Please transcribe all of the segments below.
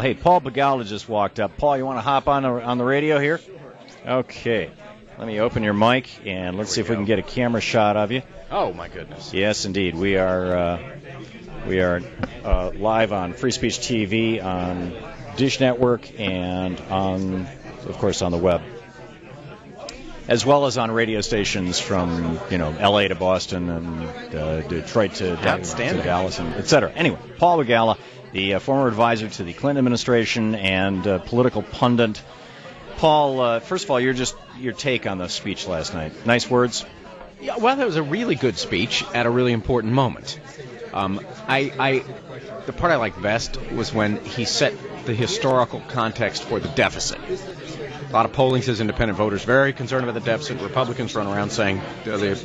Hey, Paul Begala just walked up. Paul, you want to hop on the radio here? Okay. Let me open your mic, and let's see if we can get a camera shot of you. Oh, my goodness. Yes, indeed. We are live on Free Speech TV, on Dish Network, and of course, on the web, as well as on radio stations from L.A. to Boston and Detroit to Dallas, and et cetera. Anyway, Paul Begala, the former advisor to the Clinton administration and political pundit. Paul, first of all, your take on the speech last night. Nice words. Yeah, well, that was a really good speech at a really important moment. The part I liked best was when he set the historical context for the deficit. A lot of polling says independent voters very concerned about the deficit. Republicans run around saying the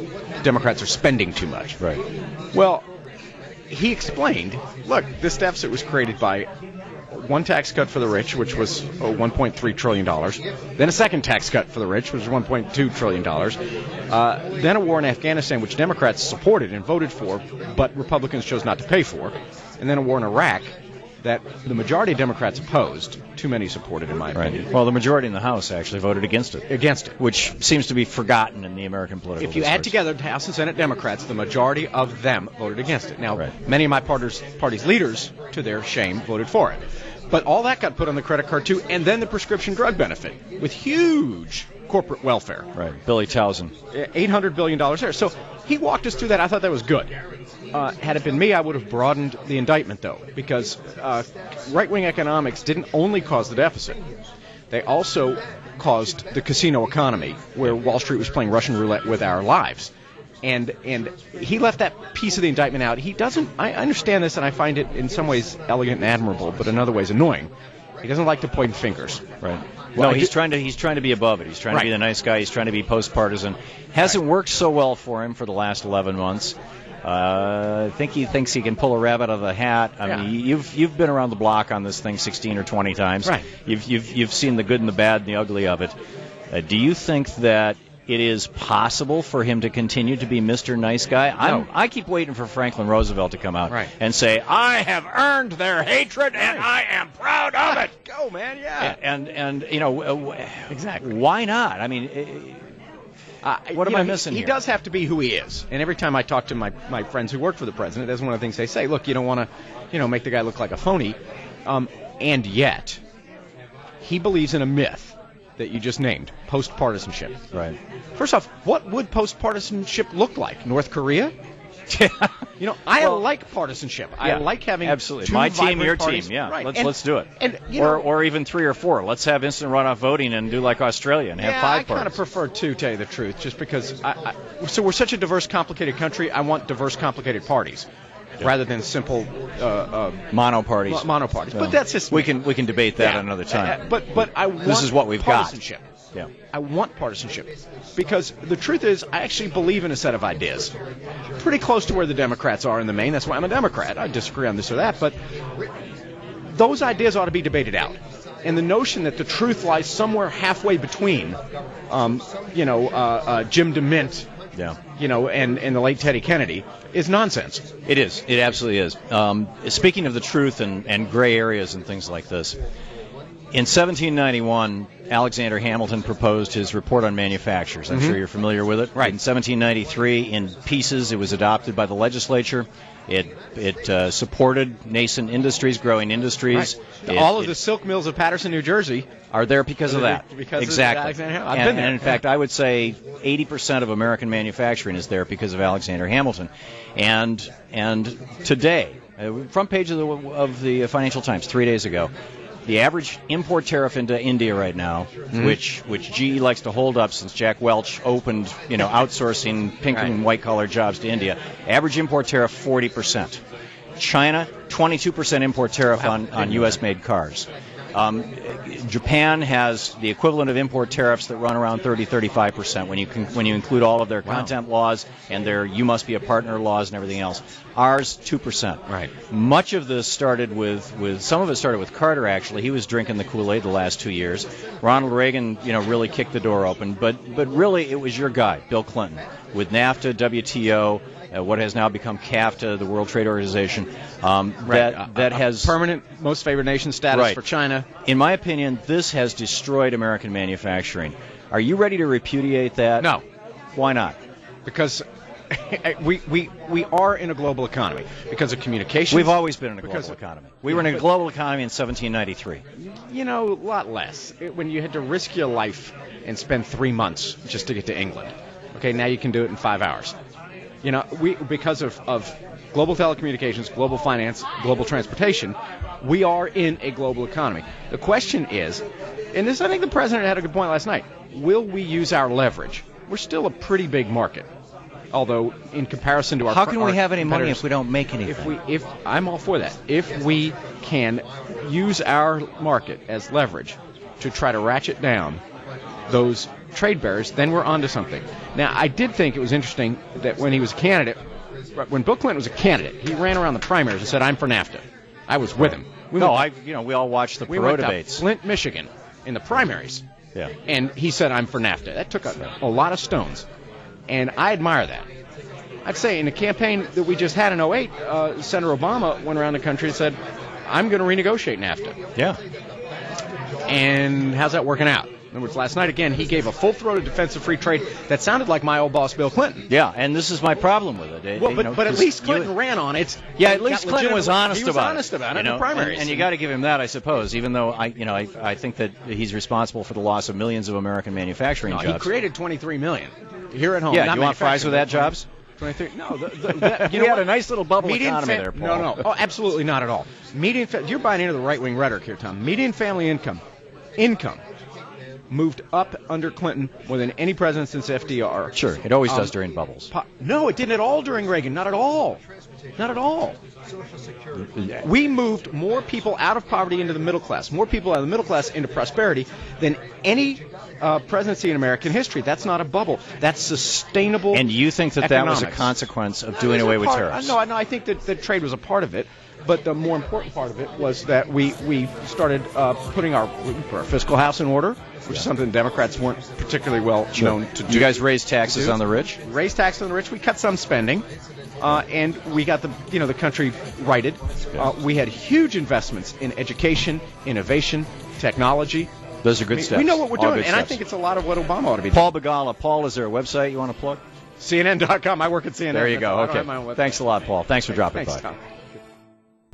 Democrats are spending too much. Right. Well, he explained, look, this deficit was created by one tax cut for the rich, which was $1.3 trillion. Then a second tax cut for the rich, which was $1.2 trillion. Then a war in Afghanistan, which Democrats supported and voted for, but Republicans chose not to pay for. And then a war in Iraq that the majority of Democrats opposed. Too many supported, in my opinion. Right. Well, the majority in the House actually voted against it. Against it. Which seems to be forgotten in the American political discourse. If you add together the House and Senate Democrats, the majority of them voted against it. Now, many of my party's leaders, to their shame, voted for it. But all that got put on the credit card, too, and then the prescription drug benefit with huge corporate welfare. Right. Billy Towson. $800 billion there. So he walked us through that. I thought that was good. Had it been me, I would have broadened the indictment, though, because right-wing economics didn't only cause the deficit. They also caused the casino economy, where Wall Street was playing Russian roulette with our lives. And he left that piece of the indictment out. He doesn't. I understand this, and I find it in some ways elegant and admirable, but in other ways annoying. He doesn't like to point fingers. Right. Well, he's trying to be above it. He's trying to be the nice guy. He's trying to be post-partisan. Hasn't worked so well for him for the last 11 months. I think he thinks he can pull a rabbit out of the hat. I mean, you've been around the block on this thing 16 or 20 times. Right. You've seen the good and the bad and the ugly of it. Do you think that it is possible for him to continue to be Mr. Nice Guy? No. I keep waiting for Franklin Roosevelt to come out and say, I have earned their hatred and I am proud of it. Go, man, yeah. And exactly. Why not? I mean, what am I missing here? He does have to be who he is. And every time I talk to my friends who work for the president, that's one of the things they say. Look, you don't want to, make the guy look like a phony. And yet, he believes in a myth that you just named, post-partisanship. Right. First off, what would post-partisanship look like? North Korea? I like partisanship. I like having absolutely my team, your parties. team. Yeah, right. let's do it. Or even 3 or 4. Let's have instant runoff voting and do like Australia and have 5 parties. I kind of prefer 2, to tell you the truth, just because. So we're such a diverse, complicated country. I want diverse, complicated parties. Rather than simple monoparties. Monoparties. But that's just we can debate that another time. But I want this is what we've partisanship. Yeah. I want partisanship because the truth is I actually believe in a set of ideas. Pretty close to where the Democrats are in the main. That's why I'm a Democrat. I disagree on this or that, but those ideas ought to be debated out. And the notion that the truth lies somewhere halfway between, Jim DeMint, and the late Teddy Kennedy is nonsense. It is. It absolutely is. Speaking of the truth and gray areas and things like this, in 1791, Alexander Hamilton proposed his report on manufactures. I'm sure you're familiar with it. Right. In 1793, in pieces, it was adopted by the legislature. It supported nascent industries, growing industries. Right. All of the silk mills of Paterson, New Jersey, are there because of that. Exactly. Alexander Hamilton. I've been there. And in fact, I would say 80% of American manufacturing is there because of Alexander Hamilton. And today, front page of the Financial Times 3 days ago, the average import tariff into India right now, which GE likes to hold up since Jack Welch opened, outsourcing pink and white collar jobs to India. Average import tariff 40%. China 22% import tariff on U.S. made cars. Japan has the equivalent of import tariffs that run around 30-35% when you include all of their content laws and their you must be a partner laws and everything else. Ours 2%. Right. Much of this started with some of it started with Carter. Actually, he was drinking the Kool-Aid the last 2 years. Ronald Reagan, really kicked the door open, but really it was your guy, Bill Clinton, with NAFTA, WTO. What has now become CAFTA, the World Trade Organization. that has permanent most favored nation status for China. In my opinion, this has destroyed American manufacturing. Are you ready to repudiate that? No. Why not? Because we are in a global economy because of communications. We've always been in a global economy. We were in a global economy in 1793. You know, a lot less. When you had to risk your life and spend 3 months just to get to England. Okay, now you can do it in 5 hours. You know, because of global telecommunications, global finance, global transportation, we are in a global economy. The question is, and this, I think the president had a good point last night, will we use our leverage? We're still a pretty big market. Although, in comparison to our how can we have any money if we don't make anything? If I'm all for that. If we can use our market as leverage to try to ratchet down those trade barriers, then we're onto something. Now, I did think it was interesting that when he was a candidate, when Bill Clinton was a candidate, he ran around the primaries and said, "I'm for NAFTA." I was with him. We all watched the Perot debates. To Flint, Michigan, in the primaries. Yeah. And he said, "I'm for NAFTA." That took a lot of stones. And I admire that. I'd say in the campaign that we just had in 2008, Senator Obama went around the country and said, "I'm going to renegotiate NAFTA." Yeah. And how's that working out? In other words, last night, again, he gave a full-throated defense of free trade that sounded like my old boss, Bill Clinton. Yeah, and this is my problem with it. But at least Clinton ran on it. Yeah, at least Clinton was honest about it. He was honest about it in the primaries. And you got to give him that, I suppose, even though I think that he's responsible for the loss of millions of American manufacturing jobs. He created 23 million here at home. Yeah, you want fries with that, Jobs? 23. No, you had a nice little bubble economy there, Paul. No, oh, absolutely not at all. You're buying into the right-wing rhetoric here, Tom. Median family income moved up under Clinton more than any president since FDR. Sure, it always does during bubbles. No, it didn't at all during Reagan. Not at all. Not at all. We moved more people out of poverty into the middle class, more people out of the middle class into prosperity than any presidency in American history. That's not a bubble. That's sustainable. And you think that economics. That was a consequence of doing away with tariffs? No, I think that trade was a part of it. But the more important part of it was that we started putting our fiscal house in order, which is something Democrats weren't particularly well known to do. You guys raised taxes on the rich? Raised taxes on the rich. We cut some spending, and we got the country righted. We had huge investments in education, innovation, technology. Those are good steps. We know what we're doing, and steps. I think it's a lot of what Obama ought to be doing. Paul Begala. Paul, is there a website you want to plug? CNN.com. I work at CNN. There you go. I Okay. don't have my own website. Thanks a lot, Paul. Thanks for dropping by. Thanks, Tom.